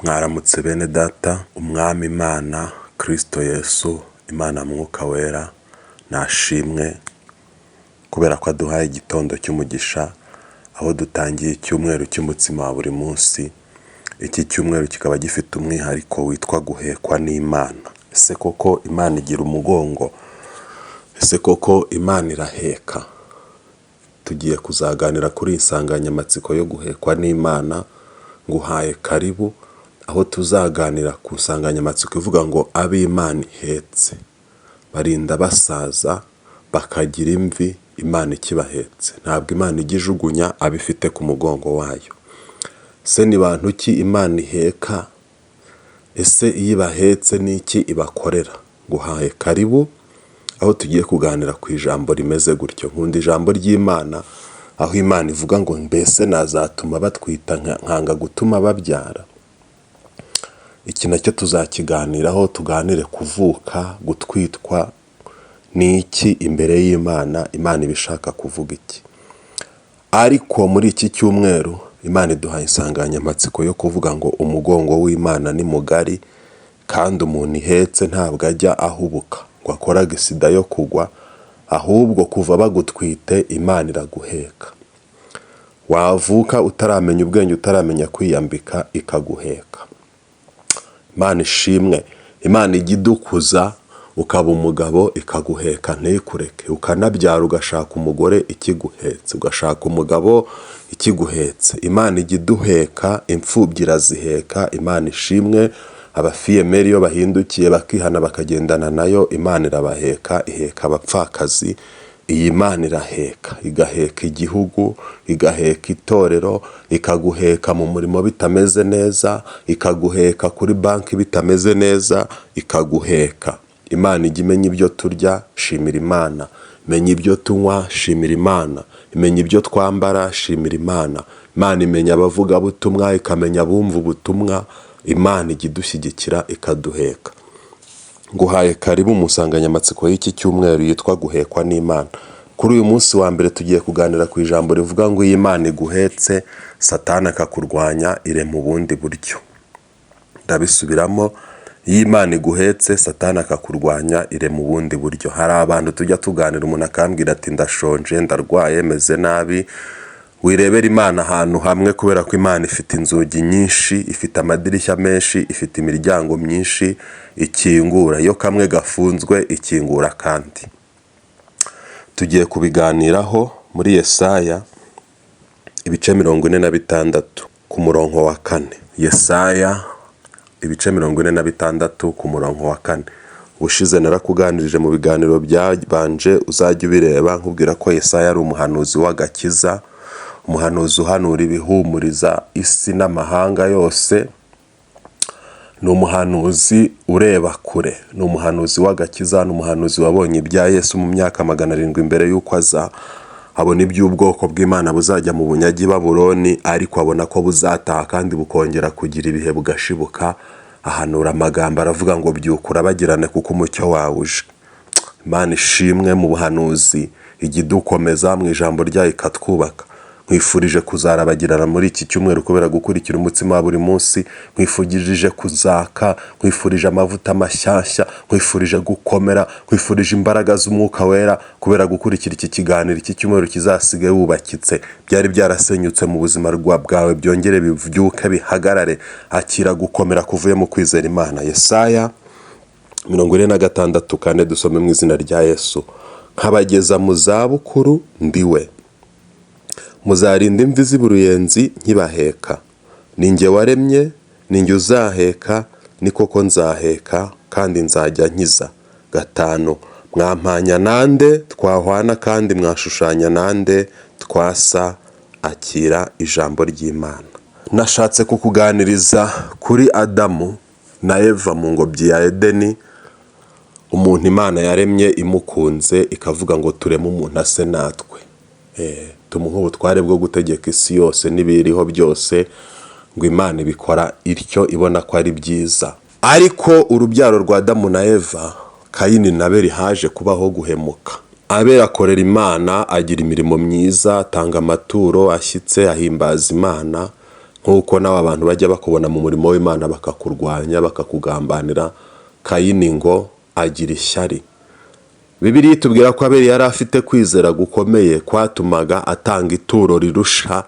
Mwaramutse bene data, umwami Imana Kristo Yesu, Imana Mwuka Wera nashimwe kubera ko aduhaye igitondo cy'umugisha, aho dutangiye icyumweru cy'umutsima wa buri munsi. Iki cyumweru kikaba gifite umwihariko witwa guhekwa n'Imana. Ese koko Imana igira umugongo? Ese koko Imana iraheka? Tugiye kuzaganira kuri insanganyamatsiko yo guhekwa n'Imana. Nguhaye karibu aho tuzaganira ku nsanganyamatsiko ivuga ngo ab'Imana ihetse barinda basaza bakagira imvi Imana ikibahetse. Ntabwo Imana ijya ijugunya abifite ku mugongo wayo. Se ni bantu ki Imana iheka? Ese iyo ibahetse ni iki ibakorera? Nguhaye karibu aho tugiye kuganira ku ijambo rimeze gutyo. Nkunda ijambo ry'Imana aho Imana ivuga ngo mbese nazatuma batwita nkanga gutuma babyara. Iki nacyo tuzakiganiraho, tuganire kuvuka, gutwitwa ni iki imbere y'Imana, Imana ibishaka kuvuga iki. Ariko muri iki cyumweru Imana iduhaye insanganyamatsiko yo kuvuga ngo umugongo w'Imana ni mugari, kandi umuntu ihetse ntabwo ajya ahubuka ngo akoraga isida yo kugwa, ahubwo kuva bagutwite Imana iraguheka. Wavuka utaramenya ubwenge, utaramenya kwiyambika, ikaguheka. Imana ishimwe. Imana ijya idukuza ukaba umugabo ikaguheka ntikureke, ukanabyara ugashaka umugore ikiguhetse, ugashaka umugabo ikiguhetse. Imana ijya iduheka, imfubyi iraziheka. Imana ishimwe. Abafiyemeri iyo bahindukiye bakihana bakagendana nayo, Imana irabaheka, iheka abapfakazi. Iyi Imana iraheka, igaheka igihugu, igaheka itorero, ikaguheka mu murimo bitameze neza, ikaguheka kuri banki bitameze neza, ikaguheka. Imana ijya imenya ibyo turya, shimira Imana. Imenya ibyo tunywa, shimira Imana. Imenya ibyo twambara, shimira Imana. Imana imenya abavugabutumwa, ikamenya abumva ubutumwa. Imana ijya idushyigikira, ikaduheka. Nguhaye karibu mu nsanganyamatsiko y'iki cyumweru yitwa guhekwa n'Imana. Kuri uyu munsi wa mbere tugiye kuganira ku ijambo rivuga ngo iyo Imana iguhetse Satani akakurwanya ire mu bundi buryo. Ndabisubiramo, iyo Imana iguhetse Satani akakurwanya ire mu bundi buryo. Hari abantu tujya tuganira, umuntu akambwira ati ndashonje, ndarwaye, meze nabi. Wirebera Imana ahantu hamwe kubera ko Imana ifite inzugi nyinshi, ifite amadirishya menshi, ifite imiryango myinshi ikingura. Iyo kamwe gafunzwe ikingura kandi. Tugiye kubiganiraho muri Yesaya ibice 46 ku murongo wa 4. Yesaya ibice 46 ku murongo wa 4. Ushize narakuganirije mu biganiro byabanje, uzajya ubireba, nkubwira ko Yesaya ari umuhanuzi w'agakiza, umuhanuzi uhanura ibihumuriza isi n'amahanga yose. Ni umuhanuzi ureba kure, ni umuhanuzi w'agakiza, ni umuhanuzi wabonye ibya Yesu mu myaka 700 imbere y'uko aza. Abona iby'ubwoko bw'Imana buzajya mu bunyagi Babuloni, ariko abona ko buzataha kandi bukongera kugira ibihe bugashibuka. Ahanura amagambo aravuga ngo byukura bagirane kuko umucyo wawe uje. Imana ishimwe. Mu buhanuzi ijya idukomeza, mu ijambo ryayo ikatwubaka. Nkwifurije kuzarabagirana muri iki cyumweru kubera gukurikira umutsima wa buri munsi. Nkwifurije kuzaka, nkwifurije amavuta mashyashya, nkwifurije gukomera, nkwifurije imbaraga z'Umwuka Wera kubera gukurikira iki kiganiro. Iki cyumweru kizasige wubakitse, byari byarasenyutse mu buzima bwawe byongere bivyuke bihagarare. Akira gukomera kuvuye mu kwizera Imana. Yesaya 46 kandi dusome mu izina rya Yesu. Nkabageza mu zabukuru ndiwe, muzarinda imvi z'uruyenzi nkibaheka. Ninjye waremye, ninjye uzaheka, ni koko nzaheka kandi nzajya nkiza. 5. Mwampanya nande twahwana kandi mwashushanya nande twasa? Akira ijambo ry'Imana. Nashatse kukuganiriza kuri Adamu na Eva mu ngobyi ya Edeni. Umuntu Imana yaremye imukunze ikavuga ngo tureme umuntu ase natwe, tumuhe ubutware bwo gutegeka isi yose n'ibiriho byose. Ngo Imana ibikora ityo, ibona ko ari byiza. Ariko urubyaro rwa Adamu na Eva, Kayini na Abeli, haje kubaho guhemuka. Abeli akorera Imana, agira imirimo myiza, atanga amaturo ashyitse, ahimbaza Imana. nk'uko n'aba bantu bajya bakubona mu murimo w'Imana bakakurwanya bakakugambanira. Kayini ngo agira ishyari. Bibiliya itubwira ko Abeli yari afite kwizera gukomeye kwatumaga atanga ituro rirusha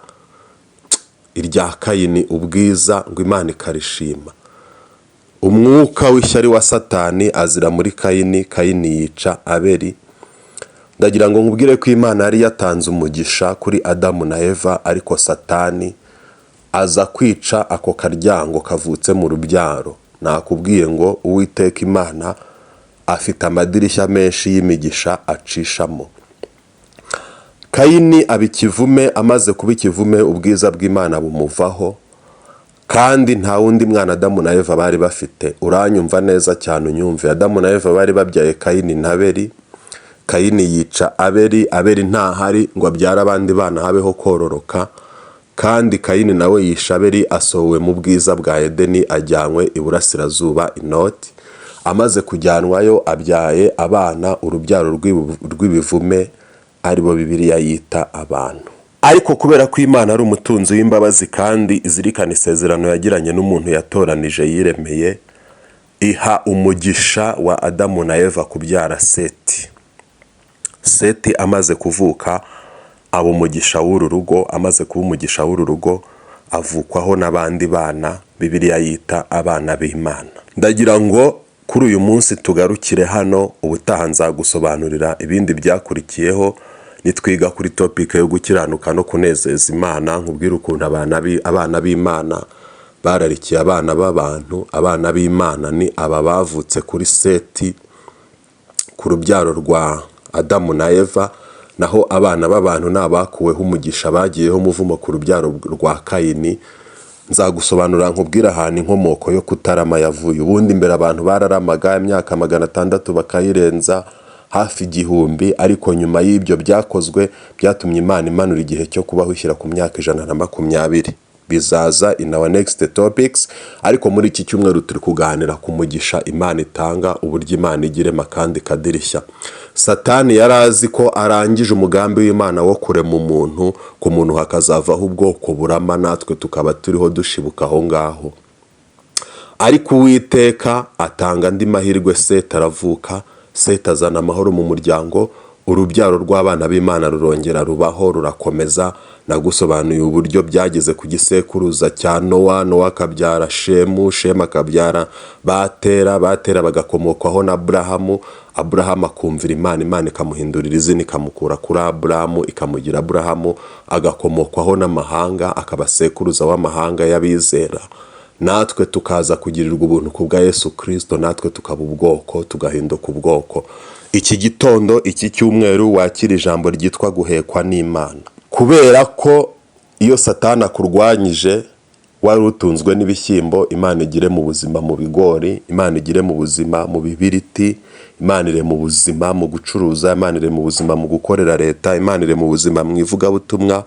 irya Kayini ubwiza ngo Imana ikarishima. Umwuka w'ishyari wa Satani azira muri Kayini, Kayini yica Abeli. Ndagira ngo nkubwire ko Imana yari yatanze umugisha kuri Adamu na Eva, ariko Satani aza kwica ako karyango kavutse mu rubyaro. Nakubwiye ngo Uwiteka Imana afite amadirishya menshi y'imigisha acishamo. Kayini aba ikivume, amaze kuba ikivume ubwiza bw'Imana bumuvaho, kandi nta wundi mwana Adamu na Eva bari bafite. Uranyumva neza cyane unyumve. Adamu na Eva bari babyaye Kayini na Abeli. Kayini yica Abeli, Abeli ntahari ngo abyare abandi bana habeho kororoka, kandi Kayini nawe yisha Abeli asohowe mu bwiza bwa Edeni ajyanywe iburasirazuba inoti. Amaze kujyanwayo abyaye abana, urubyaro rw'ibivume, aribo Bibiliya yita abantu. Ariko kubera ko Imana ari umutunzi w'imbabazi kandi izirikana isezerano yagiranye n'umuntu yatoranije yiremeye, iha umugisha wa Adamu na Eva kubyara Seti. Seti amaze kuvuka aba umugisha w'uru rugo. Amaze kuba umugisha w'uru rugo avukwaho n'abandi bana Bibiliya yita abana b'Imana. Ndagira ngo kuri uyu munsi tugarukire hano, ubutaha nzagusobanurira ibindi byakurikiyeho nitwiga kuri topic yo gukiranuka no kunezeza Imana. Nkubwira ukuntu abana b'Imana bararikiye abana b'abantu. Abana b'Imana ni aba bavutse kuri Seti, ku rubyaro rwa Adamu na Eva, naho abana b'abantu nabakuweho umugisha bagiyeho umuvumo ku rubyaro rwa Kayini. Nzagusobanurira nkubwira ahantu inkomoko yo kutarama yavuye. Ubundi mbere abantu bararamaga imyaka 600 bakayirenza hafi 1000, ariko nyuma y'ibyo byakozwe byatumye Imana imanura igihe cyo kubaho ishyira ku myaka 120. Bizaza in our next topics, ariko muri iki cyumweru turi kuganira ku mugisha Imana itanga, uburyo Imana igirema kandi kadirishya. Satani yarazi ko arangije umugambi w'Imana wo kurema umuntu, ku muntu hakazavaho ubwoko burama, natwe tukaba turiho dushibuka aho ngaho. Ariko Uwiteka atanga andi mahirwe. Seti aravuka, Seti azana amahoro mu muryango, urubyaro rw'abana b'Imana rurongera rubaho rurakomeza. Nagusobanuye uburyo byageze ku gisekuruza cya Nowa. Nowa akabyara Shemu, Shemu akabyara Batera, Batera bagakomokwaho na Aburahamu. Aburahamu akumvira Imana, Imana ikamuhindurira izina ikamukura kuri Aburahamu ikamugira Aburahamu, agakomokwaho n'amahanga, akaba sekuruza w'amahanga y'abizera. Natwe tukaza kugirirwa ubuntu kubwa Yesu Kristo, natwe tukaba ubwoko, tugahinduka ubwoko. Iki gitondo, iki cyumweru wakira ijambo ryitwa guhekwa n'Imana. Kubera ko iyo Satani akurwanyije wari utunzwe n'ibishyimbo, Imana igire mu buzima mu bigori, Imana igire mu buzima mu bibiriti, Imana ire mu buzima mu gucuruza, Imana ire mu buzima mu gukorera leta, Imana ire mu buzima mu ivugabutumwa.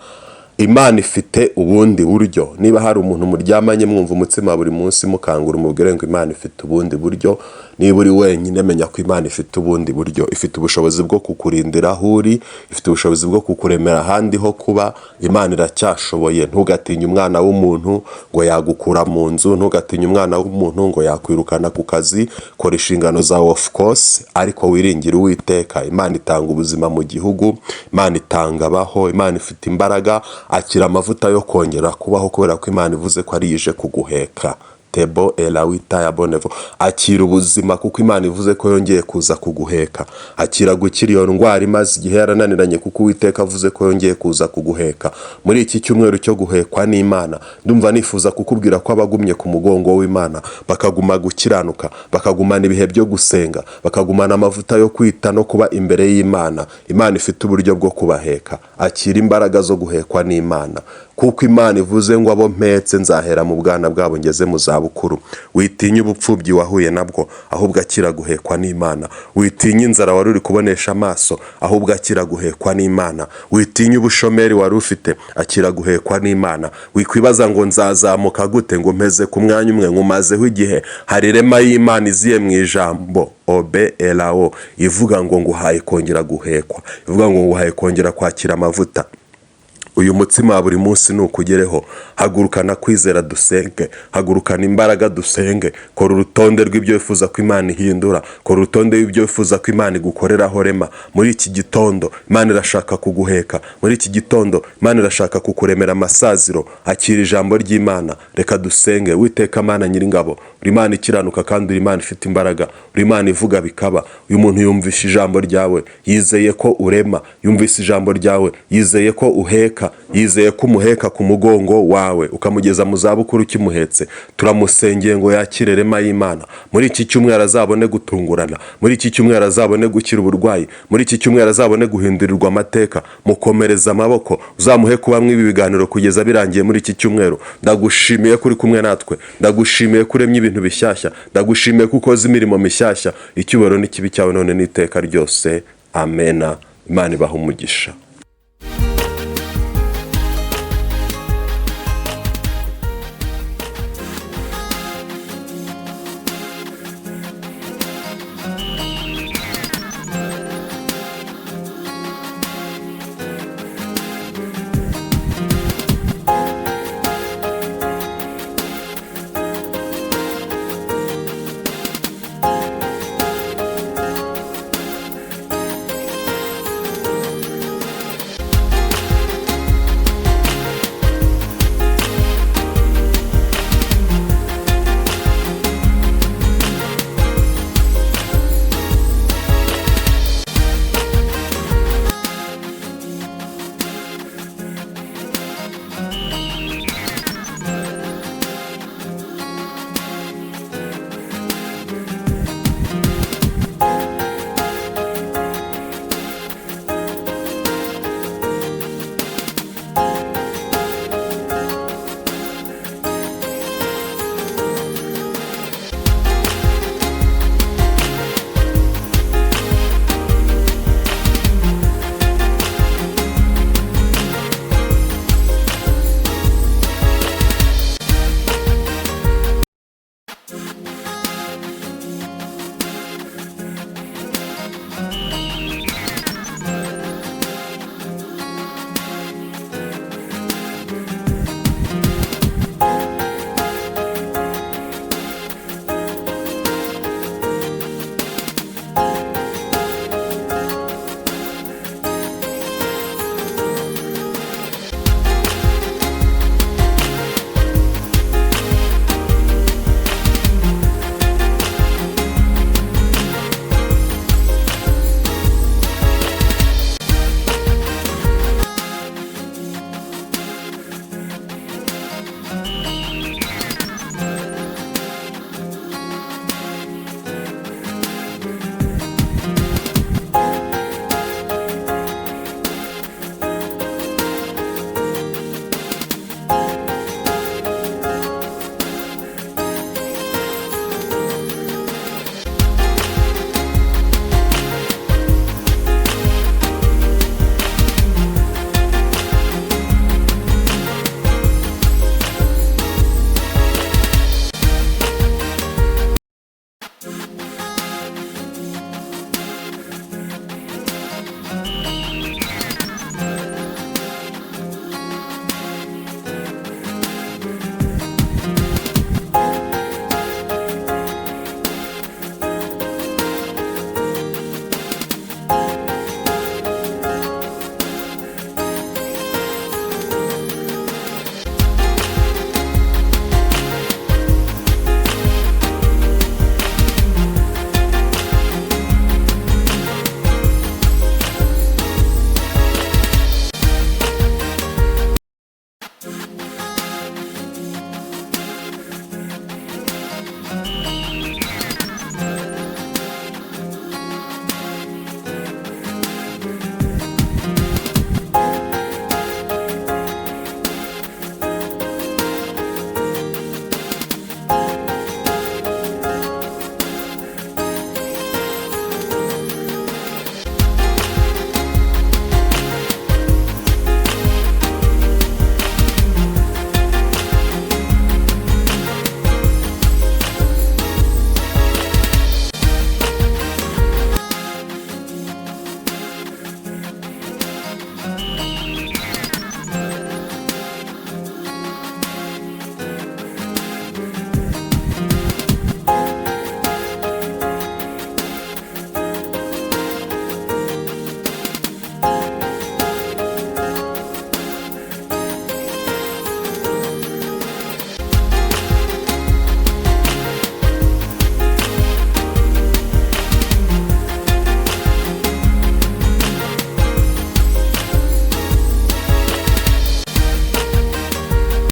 Imana ifite ubundi buryo. Niba hari umuntu muryamanye mwumva umutsima buri munsi mukangura umubwire ngo Imana ifite ubundi buryo. Niba uri wenyine menya ko Imana ifite ubundi buryo. Ifite ubushobozi bwo kukurindira aho uri, ifite ubushobozi bwo kukuremera ahandi ho kuba. Imana iracyashoboye. Ntugatinye umwana w'umuntu ngo yagukura mu nzu, ntugatinye umwana w'umuntu ngo yakwirukana ku kazi. Kora inshingano zawe of course, ariko wiringire Uwiteka. Imana itanga ubuzima mu gihugu, Imana itanga abaho, Imana ifite imbaraga. Akira amavuta yo kongera kubaho kubera ko Imana ivuze ko ari ije kuguheka. Tebo elawita ya bonevo. Akira ubuzima kuko Imana ivuze ko yongeye kuza kuguheka. Akira gukira iyo ndwara imaze igihe yarananiranye kuko Uwiteka avuze ko yongeye kuza kuguheka. Muri iki cyumweru cyo guhekwa n'Imana, ndumva nifuza kukubwira ko abagumye ku mugongo w'Imana bakaguma gukiranuka, bakagumana ibihe byo gusenga, bakagumana amavuta yo kwita no kuba imbere y'Imana. Imana ifite uburyo bwo kubaheka. Akira imbaraga zo guhekwa n'Imana, kuko Imana ivuze ngo abo mpetse nzahera mu bwana bwabo ngeze mu zabukuru. Witinye ubupfubyi wahuye nabwo, ahubwo akira guhekwa n'Imana. Witinye inzara wari uri kubonesha amaso, ahubwo akira guhekwa n'Imana. Witinye ubushomeri wari ufite, akira guhekwa n'Imana. Wikwibaza ngo nzazamuka gute ngo mpeze ku mwanya umwe nkumazeho igihe. Hari rema y'Imana iziye mu ijambo obe elao ivuga ngo nguhaye kongera guhekwa, ivuga ngo nguhaye kongera kwakira amavuta. uyu mutsima wa buri munsi nukugereho, hagurukana kwizera dusenge, hagurukana imbaraga dusenge. Kora urutonde rw'ibyo wifuza ko Imana ihindura, kora urutonde rw'ibyo wifuza ko Imana igukoreraho rema. Muri iki gitondo Imana irashaka kuguheka, muri iki gitondo Imana irashaka kukuremera amasaziro. Akira ijambo ry'Imana, reka dusenge. Uwiteka Mana Nyiringabo, uri Imana ikiranuka kandi uri Imana ifite imbaraga, uri Imana ivuga bikaba. Uyu muntu yumvishe ijambo ryawe, yizeye ko urema, yumvise ijambo ryawe, yizeye ko uheka, yizeye ko umuheka ku mugongo wawe ukamugeza mu zabukuru ukimuhetse. Turamusengeye ngo yakire rema y'Imana. Muri iki cyumweru azabone gutungurana, muri iki cyumweru azabone gukira uburwayi, muri iki cyumweru azabone guhindurirwa amateka. Mukomereza amaboko, uzamuhe kubamwe ibi biganiro kugeza birangiye muri iki cyumweru. Ndagushimiye kuri kumwe natwe, ndagushimiye kuremye ibintu bishyashya, ndagushimiye kuko ukoze imirimo mishyashya. Icyubahiro n'ikibi cyawe none n'iteka ryose. Amena. Imana ibaha umugisha.